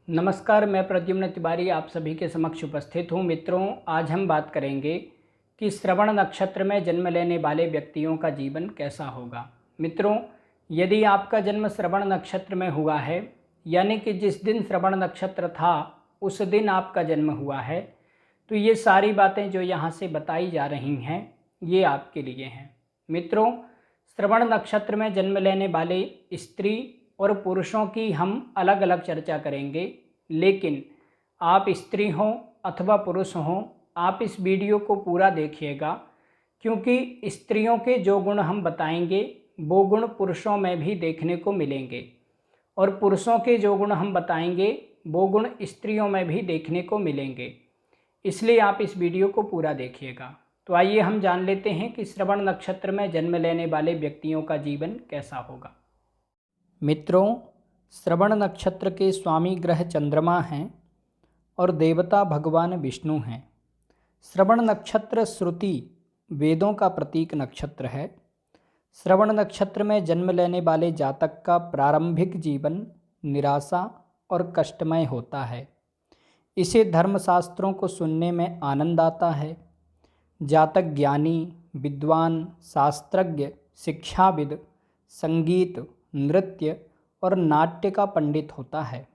नमस्कार, मैं प्रद्युम्न तिवारी आप सभी के समक्ष उपस्थित हूँ। मित्रों, आज हम बात करेंगे कि श्रवण नक्षत्र में जन्म लेने वाले व्यक्तियों का जीवन कैसा होगा। मित्रों, यदि आपका जन्म श्रवण नक्षत्र में हुआ है, यानी कि जिस दिन श्रवण नक्षत्र था उस दिन आपका जन्म हुआ है, तो ये सारी बातें जो यहाँ से बताई जा रही हैं ये आपके लिए हैं। मित्रों, श्रवण नक्षत्र में जन्म लेने वाले स्त्री और पुरुषों की हम अलग अलग चर्चा करेंगे, लेकिन आप स्त्री हों अथवा पुरुष हों, आप इस वीडियो को पूरा देखिएगा, क्योंकि स्त्रियों के जो गुण हम बताएंगे वो गुण पुरुषों में भी देखने को मिलेंगे और पुरुषों के जो गुण हम बताएंगे वो गुण स्त्रियों में भी देखने को मिलेंगे। इसलिए आप इस वीडियो को पूरा देखिएगा। तो आइए हम जान लेते हैं कि श्रवण नक्षत्र में जन्म लेने वाले व्यक्तियों का जीवन कैसा होगा। मित्रों, श्रवण नक्षत्र के स्वामी ग्रह चंद्रमा हैं और देवता भगवान विष्णु हैं। श्रवण नक्षत्र श्रुति वेदों का प्रतीक नक्षत्र है। श्रवण नक्षत्र में जन्म लेने वाले जातक का प्रारंभिक जीवन निराशा और कष्टमय होता है। इसे धर्मशास्त्रों को सुनने में आनंद आता है। जातक ज्ञानी, विद्वान, शास्त्रज्ञ, शिक्षाविद, संगीत, नृत्य और नाट्य का पंडित होता है।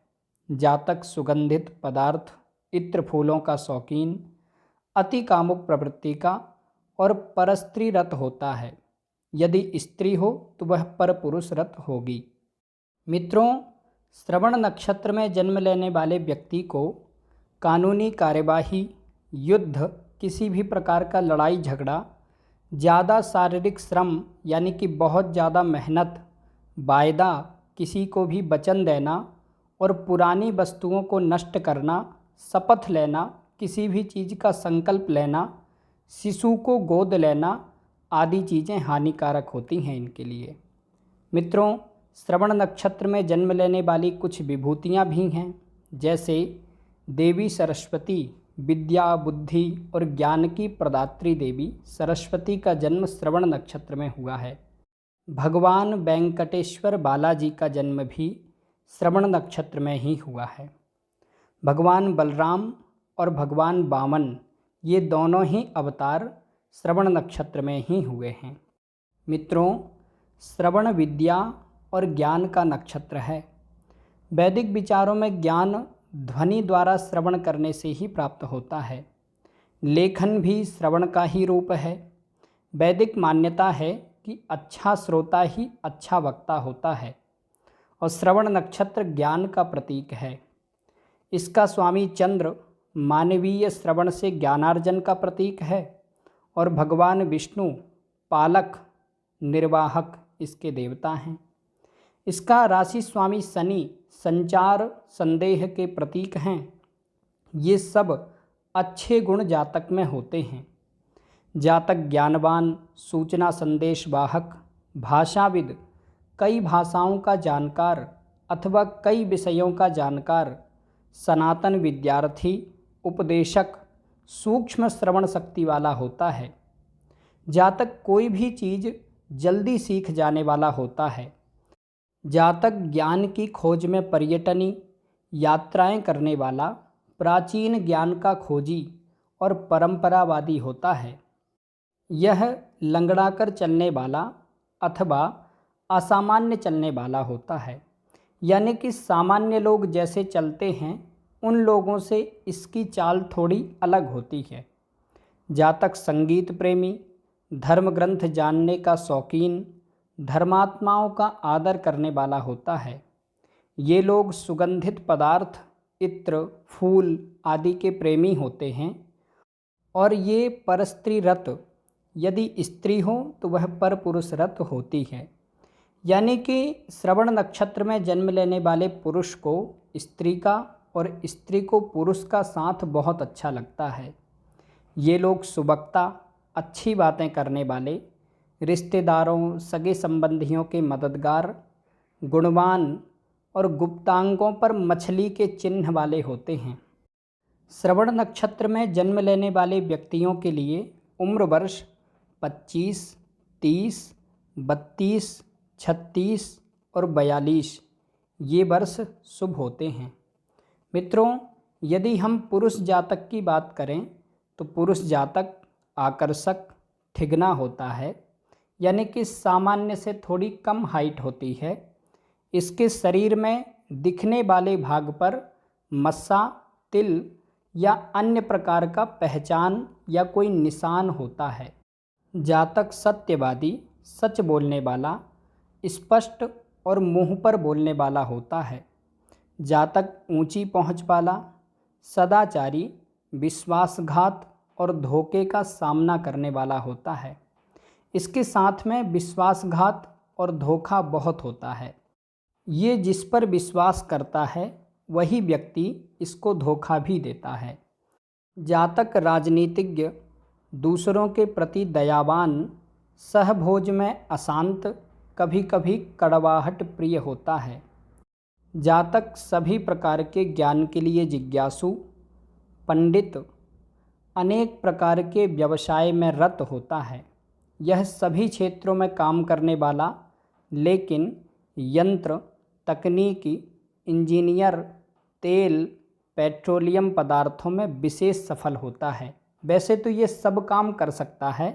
जातक सुगंधित पदार्थ, इत्र फूलों का शौकीन, अति कामुक प्रवृत्ति का और परस्त्री रत होता है। यदि स्त्री हो तो वह परपुरुष रत होगी। मित्रों, श्रवण नक्षत्र में जन्म लेने वाले व्यक्ति को कानूनी कार्यवाही, युद्ध, किसी भी प्रकार का लड़ाई झगड़ा, ज़्यादा शारीरिक श्रम यानी कि बहुत ज़्यादा मेहनत, वायदा, किसी को भी वचन देना और पुरानी वस्तुओं को नष्ट करना, शपथ लेना, किसी भी चीज़ का संकल्प लेना, शिशु को गोद लेना आदि चीज़ें हानिकारक होती हैं इनके लिए। मित्रों, श्रवण नक्षत्र में जन्म लेने वाली कुछ विभूतियाँ भी हैं, जैसे देवी सरस्वती, विद्या, बुद्धि और ज्ञान की प्रदात्री देवी सरस्वती का जन्म श्रवण नक्षत्र में हुआ है। भगवान वेंकटेश्वर बालाजी का जन्म भी श्रवण नक्षत्र में ही हुआ है। भगवान बलराम और भगवान वामन ये दोनों ही अवतार श्रवण नक्षत्र में ही हुए हैं। मित्रों, श्रवण विद्या और ज्ञान का नक्षत्र है। वैदिक विचारों में ज्ञान ध्वनि द्वारा श्रवण करने से ही प्राप्त होता है। लेखन भी श्रवण का ही रूप है। वैदिक मान्यता है कि अच्छा श्रोता ही अच्छा वक्ता होता है और श्रवण नक्षत्र ज्ञान का प्रतीक है। इसका स्वामी चंद्र मानवीय श्रवण से ज्ञानार्जन का प्रतीक है और भगवान विष्णु पालक, निर्वाहक इसके देवता हैं। इसका राशि स्वामी शनि संचार, संदेह के प्रतीक हैं। ये सब अच्छे गुण जातक में होते हैं। जातक ज्ञानवान, सूचना संदेश वाहक, भाषाविद, कई भाषाओं का जानकार अथवा कई विषयों का जानकार, सनातन विद्यार्थी, उपदेशक, सूक्ष्म श्रवण शक्ति वाला होता है। जातक कोई भी चीज़ जल्दी सीख जाने वाला होता है। जातक ज्ञान की खोज में पर्यटनी, यात्राएं करने वाला, प्राचीन ज्ञान का खोजी और परंपरावादी होता है। यह लंगड़ाकर चलने वाला अथवा असामान्य चलने वाला होता है, यानी कि सामान्य लोग जैसे चलते हैं उन लोगों से इसकी चाल थोड़ी अलग होती है। जातक संगीत प्रेमी, धर्म ग्रंथ जानने का शौकीन, धर्मात्माओं का आदर करने वाला होता है। ये लोग सुगंधित पदार्थ, इत्र, फूल आदि के प्रेमी होते हैं और ये परस्त्री रत, यदि स्त्री हो तो वह परपुरुष रत होती है। यानी कि श्रवण नक्षत्र में जन्म लेने वाले पुरुष को स्त्री का और स्त्री को पुरुष का साथ बहुत अच्छा लगता है। ये लोग सुबक्ता, अच्छी बातें करने वाले, रिश्तेदारों, सगे संबंधियों के मददगार, गुणवान और गुप्तांगों पर मछली के चिन्ह वाले होते हैं। श्रवण नक्षत्र में जन्म लेने वाले व्यक्तियों के लिए उम्र वर्ष 25, 30, 32, 36 और 42 ये वर्ष शुभ होते हैं। मित्रों, यदि हम पुरुष जातक की बात करें तो पुरुष जातक आकर्षक, ठिगना होता है, यानी कि सामान्य से थोड़ी कम हाइट होती है। इसके शरीर में दिखने वाले भाग पर मस्सा, तिल या अन्य प्रकार का पहचान या कोई निशान होता है। जातक सत्यवादी, सच बोलने वाला, स्पष्ट और मुंह पर बोलने वाला होता है। जातक ऊंची पहुंच वाला, सदाचारी, विश्वासघात और धोखे का सामना करने वाला होता है। इसके साथ में विश्वासघात और धोखा बहुत होता है। ये जिस पर विश्वास करता है वही व्यक्ति इसको धोखा भी देता है। जातक राजनीतिज्ञ, दूसरों के प्रति दयावान, सहभोज में अशांत, कभी कभी कड़वाहट प्रिय होता है। जातक सभी प्रकार के ज्ञान के लिए जिज्ञासु, पंडित, अनेक प्रकार के व्यवसाय में रत होता है। यह सभी क्षेत्रों में काम करने वाला, लेकिन यंत्र, तकनीकी, इंजीनियर, तेल, पेट्रोलियम पदार्थों में विशेष सफल होता है। वैसे तो ये सब काम कर सकता है,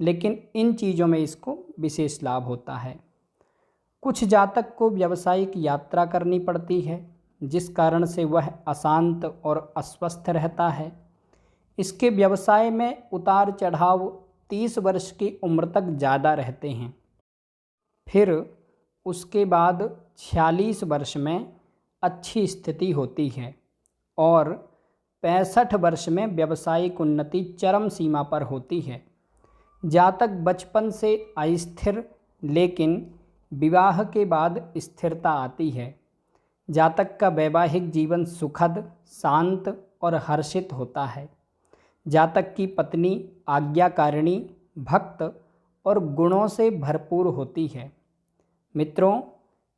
लेकिन इन चीज़ों में इसको विशेष लाभ होता है। कुछ जातक को व्यावसायिक यात्रा करनी पड़ती है, जिस कारण से वह अशांत और अस्वस्थ रहता है। इसके व्यवसाय में उतार चढ़ाव 30 वर्ष की उम्र तक ज़्यादा रहते हैं। फिर उसके बाद 46 वर्ष में अच्छी स्थिति होती है और 65 वर्ष में व्यावसायिक उन्नति चरम सीमा पर होती है। जातक बचपन से अस्थिर, लेकिन विवाह के बाद स्थिरता आती है। जातक का वैवाहिक जीवन सुखद, शांत और हर्षित होता है। जातक की पत्नी आज्ञाकारिणी, भक्त और गुणों से भरपूर होती है। मित्रों,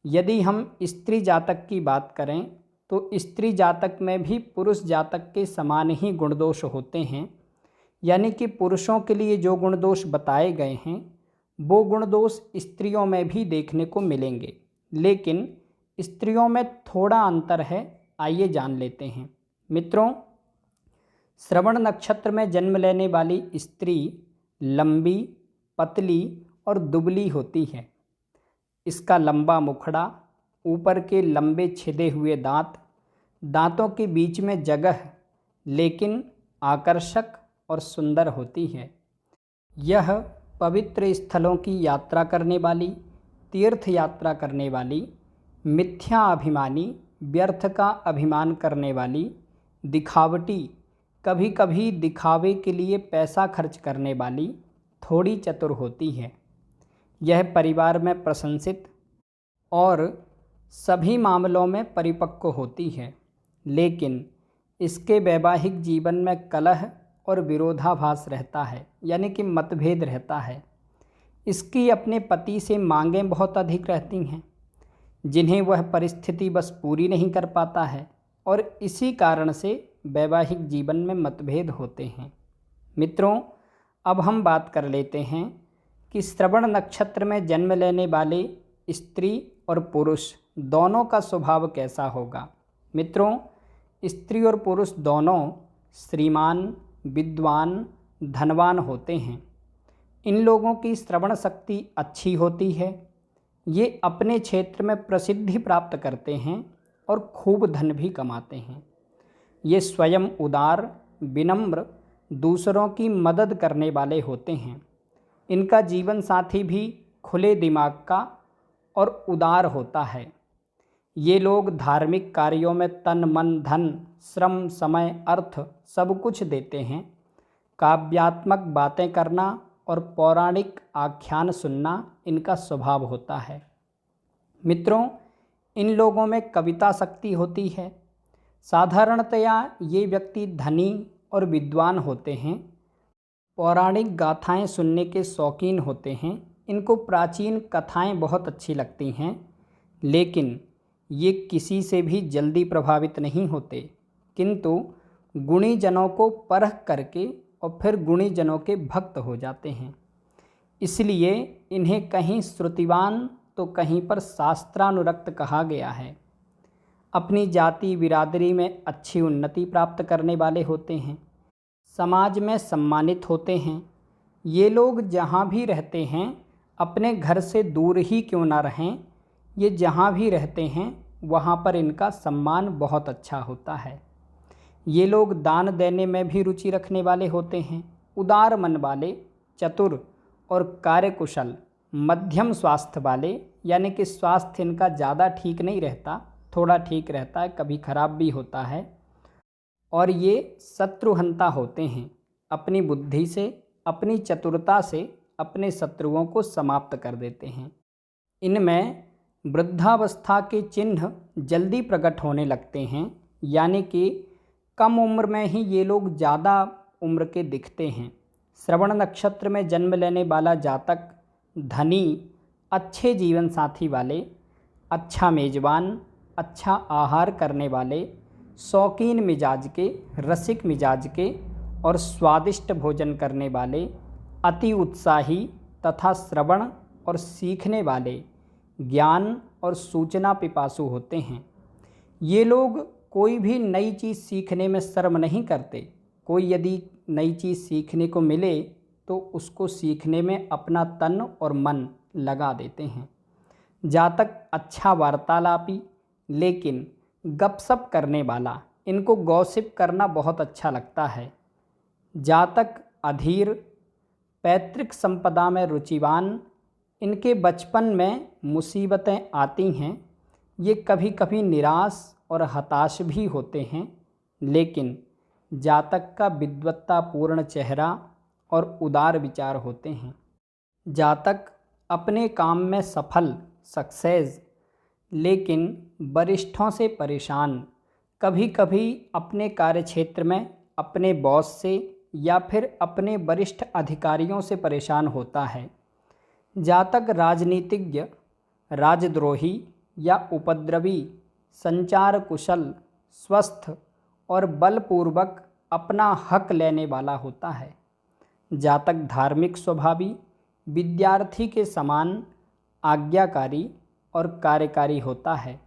यदि हम स्त्री जातक की बात करें तो स्त्री जातक में भी पुरुष जातक के समान ही गुणदोष होते हैं। यानी कि पुरुषों के लिए जो गुणदोष बताए गए हैं वो गुणदोष स्त्रियों में भी देखने को मिलेंगे, लेकिन स्त्रियों में थोड़ा अंतर है। आइए जान लेते हैं। मित्रों, श्रवण नक्षत्र में जन्म लेने वाली स्त्री लंबी, पतली और दुबली होती है। इसका लंबा मुखड़ा, ऊपर के लंबे छिदे हुए दांत, दांतों के बीच में जगह, लेकिन आकर्षक और सुंदर होती है। यह पवित्र स्थलों की यात्रा करने वाली, तीर्थ यात्रा करने वाली, मिथ्या अभिमानी, व्यर्थ का अभिमान करने वाली, दिखावटी, कभी कभी दिखावे के लिए पैसा खर्च करने वाली, थोड़ी चतुर होती है। यह परिवार में प्रशंसित और सभी मामलों में परिपक्व होती है, लेकिन इसके वैवाहिक जीवन में कलह और विरोधाभास रहता है, यानी कि मतभेद रहता है। इसकी अपने पति से मांगें बहुत अधिक रहती हैं, जिन्हें वह परिस्थिति बस पूरी नहीं कर पाता है, और इसी कारण से वैवाहिक जीवन में मतभेद होते हैं। मित्रों, अब हम बात कर लेते हैं कि श्रवण नक्षत्र में जन्म लेने वाले स्त्री और पुरुष दोनों का स्वभाव कैसा होगा। मित्रों, स्त्री और पुरुष दोनों श्रीमान, विद्वान, धनवान होते हैं। इन लोगों की श्रवण शक्ति अच्छी होती है। ये अपने क्षेत्र में प्रसिद्धि प्राप्त करते हैं और खूब धन भी कमाते हैं। ये स्वयं उदार, विनम्र, दूसरों की मदद करने वाले होते हैं। इनका जीवन साथी भी खुले दिमाग का और उदार होता है। ये लोग धार्मिक कार्यों में तन, मन, धन, श्रम, समय, अर्थ सब कुछ देते हैं। काव्यात्मक बातें करना और पौराणिक आख्यान सुनना इनका स्वभाव होता है। मित्रों, इन लोगों में कविता शक्ति होती है। साधारणतया ये व्यक्ति धनी और विद्वान होते हैं। पौराणिक गाथाएं सुनने के शौकीन होते हैं। इनको प्राचीन कथाएं बहुत अच्छी लगती हैं, लेकिन ये किसी से भी जल्दी प्रभावित नहीं होते, किंतु गुणी जनों को परख करके और फिर गुणी जनों के भक्त हो जाते हैं। इसलिए इन्हें कहीं श्रुतिवान तो कहीं पर शास्त्रानुरक्त कहा गया है। अपनी जाति बिरादरी में अच्छी उन्नति प्राप्त करने वाले होते हैं, समाज में सम्मानित होते हैं। ये लोग जहाँ भी रहते हैं, अपने घर से दूर ही क्यों ना रहें, ये जहाँ भी रहते हैं वहाँ पर इनका सम्मान बहुत अच्छा होता है। ये लोग दान देने में भी रुचि रखने वाले होते हैं, उदार मन वाले, चतुर और कार्यकुशल, मध्यम स्वास्थ्य वाले, यानी कि स्वास्थ्य इनका ज़्यादा ठीक नहीं रहता, थोड़ा ठीक रहता है, कभी खराब भी होता है। और ये शत्रुहंता होते हैं, अपनी बुद्धि से, अपनी चतुरता से अपने शत्रुओं को समाप्त कर देते हैं। इनमें वृद्धावस्था के चिन्ह जल्दी प्रकट होने लगते हैं, यानी कि कम उम्र में ही ये लोग ज़्यादा उम्र के दिखते हैं। श्रवण नक्षत्र में जन्म लेने वाला जातक धनी, अच्छे जीवन साथी वाले, अच्छा मेजबान, अच्छा आहार करने वाले, शौकीन मिजाज के, रसिक मिजाज के और स्वादिष्ट भोजन करने वाले, अति उत्साही तथा श्रवण और सीखने वाले, ज्ञान और सूचना पिपासु होते हैं। ये लोग कोई भी नई चीज़ सीखने में शर्म नहीं करते। कोई यदि नई चीज़ सीखने को मिले तो उसको सीखने में अपना तन और मन लगा देते हैं। जातक अच्छा वार्तालापी लेकिन गपशप करने वाला, इनको गॉसिप करना बहुत अच्छा लगता है। जातक अधीर, पैतृक संपदा में रुचिवान, इनके बचपन में मुसीबतें आती हैं। ये कभी कभी निराश और हताश भी होते हैं, लेकिन जातक का विद्वत्तापूर्ण चेहरा और उदार विचार होते हैं। जातक अपने काम में सफल, सक्सेस, लेकिन वरिष्ठों से परेशान, कभी कभी अपने कार्यक्षेत्र में अपने बॉस से या फिर अपने वरिष्ठ अधिकारियों से परेशान होता है। जातक राजनीतिज्ञ, राजद्रोही या उपद्रवी, संचार कुशल, स्वस्थ और बलपूर्वक अपना हक लेने वाला होता है। जातक धार्मिक स्वभावी, विद्यार्थी के समान आज्ञाकारी और कार्यकारी होता है।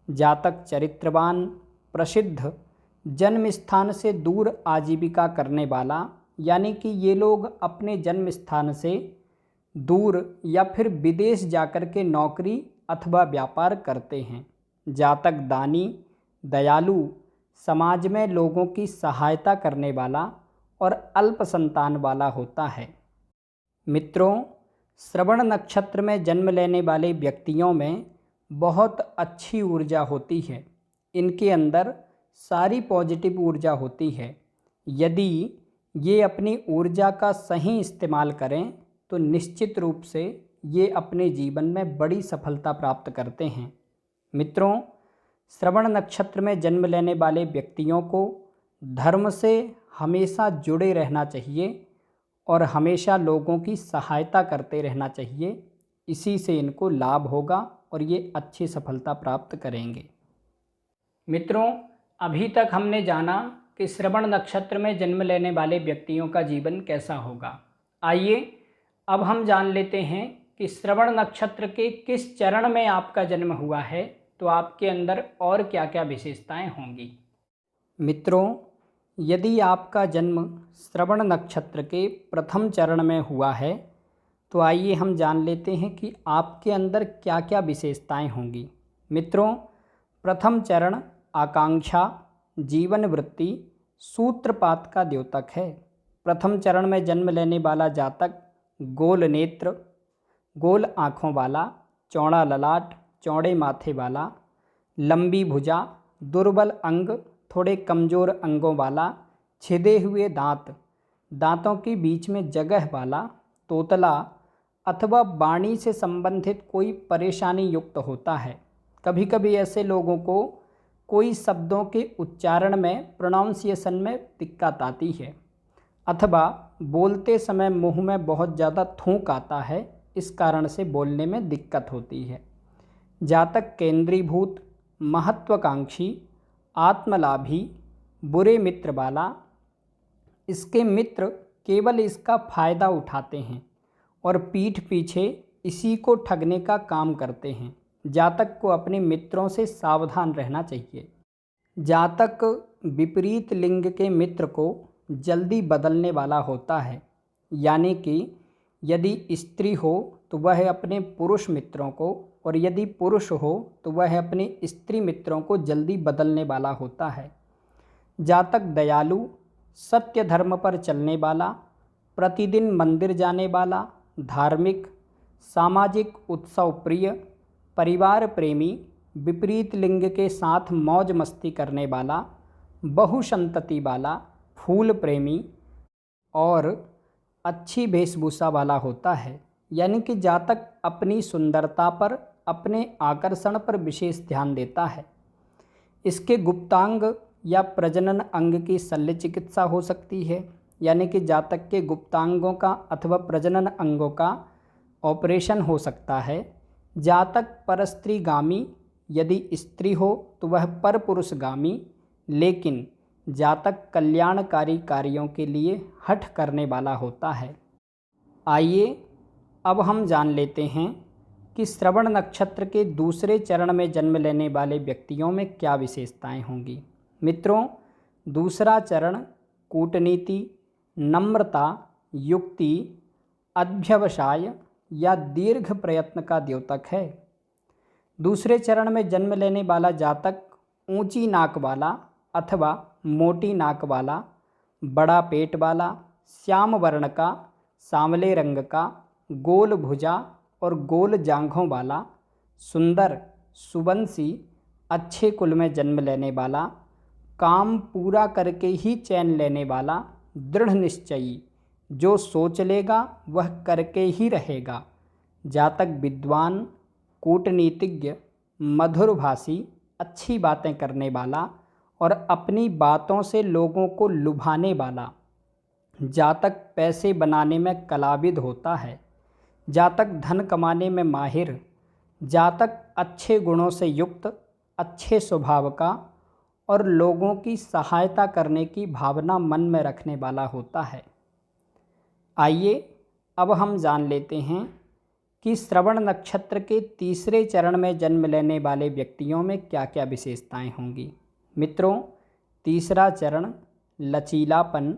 जातक चरित्रवान, प्रसिद्ध, जन्म स्थान से दूर आजीविका करने वाला, यानी कि ये लोग अपने जन्म स्थान से दूर या फिर विदेश जाकर के नौकरी अथवा व्यापार करते हैं। जातक दानी, दयालु, समाज में लोगों की सहायता करने वाला और अल्प संतान वाला होता है। मित्रों, श्रवण नक्षत्र में जन्म लेने वाले व्यक्तियों में बहुत अच्छी ऊर्जा होती है। इनके अंदर सारी पॉजिटिव ऊर्जा होती है। यदि ये अपनी ऊर्जा का सही इस्तेमाल करें तो निश्चित रूप से ये अपने जीवन में बड़ी सफलता प्राप्त करते हैं। मित्रों, श्रवण नक्षत्र में जन्म लेने वाले व्यक्तियों को धर्म से हमेशा जुड़े रहना चाहिए और हमेशा लोगों की सहायता करते रहना चाहिए। इसी से इनको लाभ होगा और ये अच्छी सफलता प्राप्त करेंगे। मित्रों, अभी तक हमने जाना कि श्रवण नक्षत्र में जन्म लेने वाले व्यक्तियों का जीवन कैसा होगा। आइए अब हम जान लेते हैं कि श्रवण नक्षत्र के किस चरण में आपका जन्म हुआ है तो आपके अंदर और क्या क्या विशेषताएं होंगी। मित्रों, यदि आपका जन्म श्रवण नक्षत्र के प्रथम चरण में हुआ है तो आइए हम जान लेते हैं कि आपके अंदर क्या क्या विशेषताएं होंगी। मित्रों, प्रथम चरण आकांक्षा, जीवन वृत्ति, सूत्रपात का द्योतक है। प्रथम चरण में जन्म लेने वाला जातक गोल नेत्र, गोल आँखों वाला, चौड़ा ललाट, चौड़े माथे वाला, लंबी भुजा, दुर्बल अंग, थोड़े कमज़ोर अंगों वाला, छिदे हुए दांत, दांतों के बीच में जगह वाला, तोतला अथवा वाणी से संबंधित कोई परेशानी युक्त होता है। कभी कभी ऐसे लोगों को कोई शब्दों के उच्चारण में, प्रोनाउंसिएशन में दिक्कत आती है अथवा बोलते समय मुंह में बहुत ज़्यादा थूक आता है, इस कारण से बोलने में दिक्कत होती है। जातक केंद्रीभूत, महत्वाकांक्षी, आत्मलाभी, बुरे मित्र वाला, इसके मित्र केवल इसका फ़ायदा उठाते हैं और पीठ पीछे इसी को ठगने का काम करते हैं। जातक को अपने मित्रों से सावधान रहना चाहिए। जातक विपरीत लिंग के मित्र को जल्दी बदलने वाला होता है, यानी कि यदि स्त्री हो तो वह अपने पुरुष मित्रों को, और यदि पुरुष हो तो वह अपने स्त्री मित्रों को जल्दी बदलने वाला होता है। जातक दयालु, सत्य धर्म पर चलने वाला, प्रतिदिन मंदिर जाने वाला, धार्मिक, सामाजिक उत्सव प्रिय, परिवार प्रेमी, विपरीत लिंग के साथ मौज मस्ती करने वाला, बहुसंतति वाला, फूल प्रेमी और अच्छी वेशभूषा वाला होता है। यानी कि जातक अपनी सुंदरता पर, अपने आकर्षण पर विशेष ध्यान देता है। इसके गुप्तांग या प्रजनन अंग की शल्य चिकित्सा हो सकती है, यानी कि जातक के गुप्तांगों का अथवा प्रजनन अंगों का ऑपरेशन हो सकता है। जातक परस्त्रीगामी, यदि स्त्री हो तो वह परपुरुषगामी, लेकिन जातक कल्याणकारी कार्यों के लिए हठ करने वाला होता है। आइए अब हम जान लेते हैं कि श्रवण नक्षत्र के दूसरे चरण में जन्म लेने वाले व्यक्तियों में क्या विशेषताएं होंगी। मित्रों, दूसरा चरण कूटनीति, नम्रता, युक्ति, अध्यवसाय या दीर्घ प्रयत्न का द्योतक है। दूसरे चरण में जन्म लेने वाला जातक ऊंची नाक वाला अथवा मोटी नाक वाला, बड़ा पेट वाला, श्याम वर्ण का, सांवले रंग का, गोल भुजा और गोल जांघों वाला, सुंदर, सुबंसी, अच्छे कुल में जन्म लेने वाला, काम पूरा करके ही चैन लेने वाला, दृढ़ निश्चयी, जो सोच लेगा वह करके ही रहेगा। जातक विद्वान, कूटनीतिज्ञ, मधुरभाषी, अच्छी बातें करने वाला और अपनी बातों से लोगों को लुभाने वाला। जातक पैसे बनाने में कलाविद होता है। जातक धन कमाने में माहिर। जातक अच्छे गुणों से युक्त, अच्छे स्वभाव का और लोगों की सहायता करने की भावना मन में रखने वाला होता है। आइए अब हम जान लेते हैं कि श्रवण नक्षत्र के तीसरे चरण में जन्म लेने वाले व्यक्तियों में क्या क्या विशेषताएं होंगी। मित्रों, तीसरा चरण लचीलापन,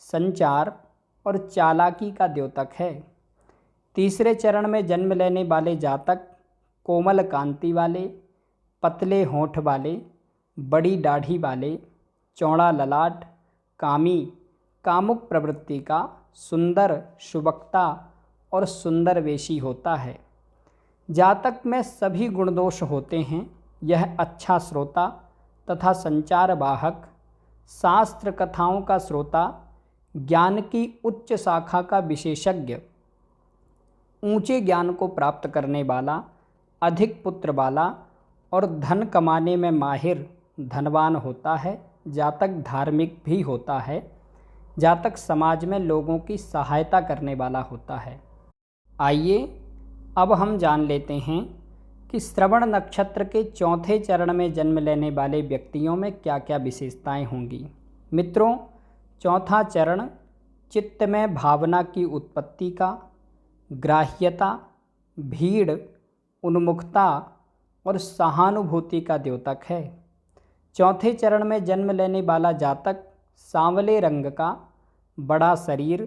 संचार और चालाकी का द्योतक है। तीसरे चरण में जन्म लेने वाले जातक कोमल कांति वाले, पतले होंठ वाले, बड़ी दाढ़ी वाले, चौड़ा ललाट, कामी, कामुक प्रवृत्ति का, सुंदर, सुबक्ता और सुंदर वेशी होता है। जातक में सभी गुणदोष होते हैं। यह अच्छा श्रोता तथा संचार वाहक, शास्त्र कथाओं का श्रोता, ज्ञान की उच्च शाखा का विशेषज्ञ, ऊंचे ज्ञान को प्राप्त करने वाला, अधिक पुत्र वाला और धन कमाने में माहिर, धनवान होता है। जातक धार्मिक भी होता है। जातक समाज में लोगों की सहायता करने वाला होता है। आइए अब हम जान लेते हैं कि श्रवण नक्षत्र के चौथे चरण में जन्म लेने वाले व्यक्तियों में क्या क्या विशेषताएं होंगी। मित्रों, चौथा चरण चित्त में भावना की उत्पत्ति का, ग्राह्यता, भीड़, उन्मुखता और सहानुभूति का द्योतक है। चौथे चरण में जन्म लेने वाला जातक सांवले रंग का, बड़ा शरीर,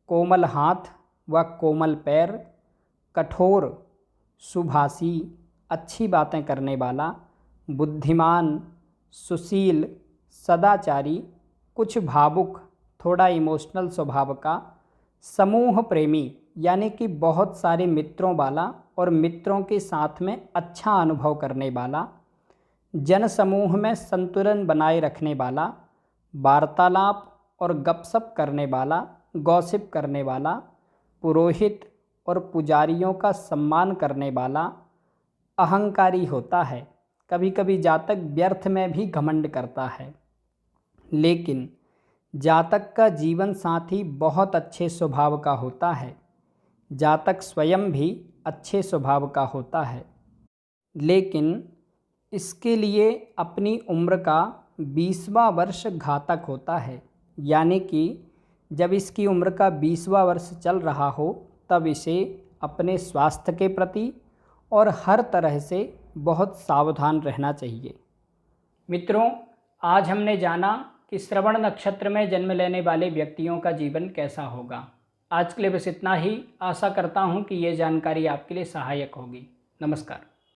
कोमल हाथ व कोमल पैर, कठोर, सुभाषी, अच्छी बातें करने वाला, बुद्धिमान, सुशील, सदाचारी, कुछ भावुक, थोड़ा इमोशनल स्वभाव का, समूह प्रेमी यानी कि बहुत सारे मित्रों वाला और मित्रों के साथ में अच्छा अनुभव करने वाला, जन समूह में संतुलन बनाए रखने वाला, वार्तालाप और गपशप करने वाला, गॉसिप करने वाला, पुरोहित और पुजारियों का सम्मान करने वाला, अहंकारी होता है। कभी कभी जातक व्यर्थ में भी घमंड करता है। लेकिन जातक का जीवन साथी बहुत अच्छे स्वभाव का होता है। जातक स्वयं भी अच्छे स्वभाव का होता है, लेकिन इसके लिए अपनी उम्र का 20वां वर्ष घातक होता है। यानी कि जब इसकी उम्र का 20वां वर्ष चल रहा हो तब इसे अपने स्वास्थ्य के प्रति और हर तरह से बहुत सावधान रहना चाहिए। मित्रों, आज हमने जाना कि श्रवण नक्षत्र में जन्म लेने वाले व्यक्तियों का जीवन कैसा होगा। आज के लिए बस इतना ही। आशा करता हूँ कि ये जानकारी आपके लिए सहायक होगी। नमस्कार।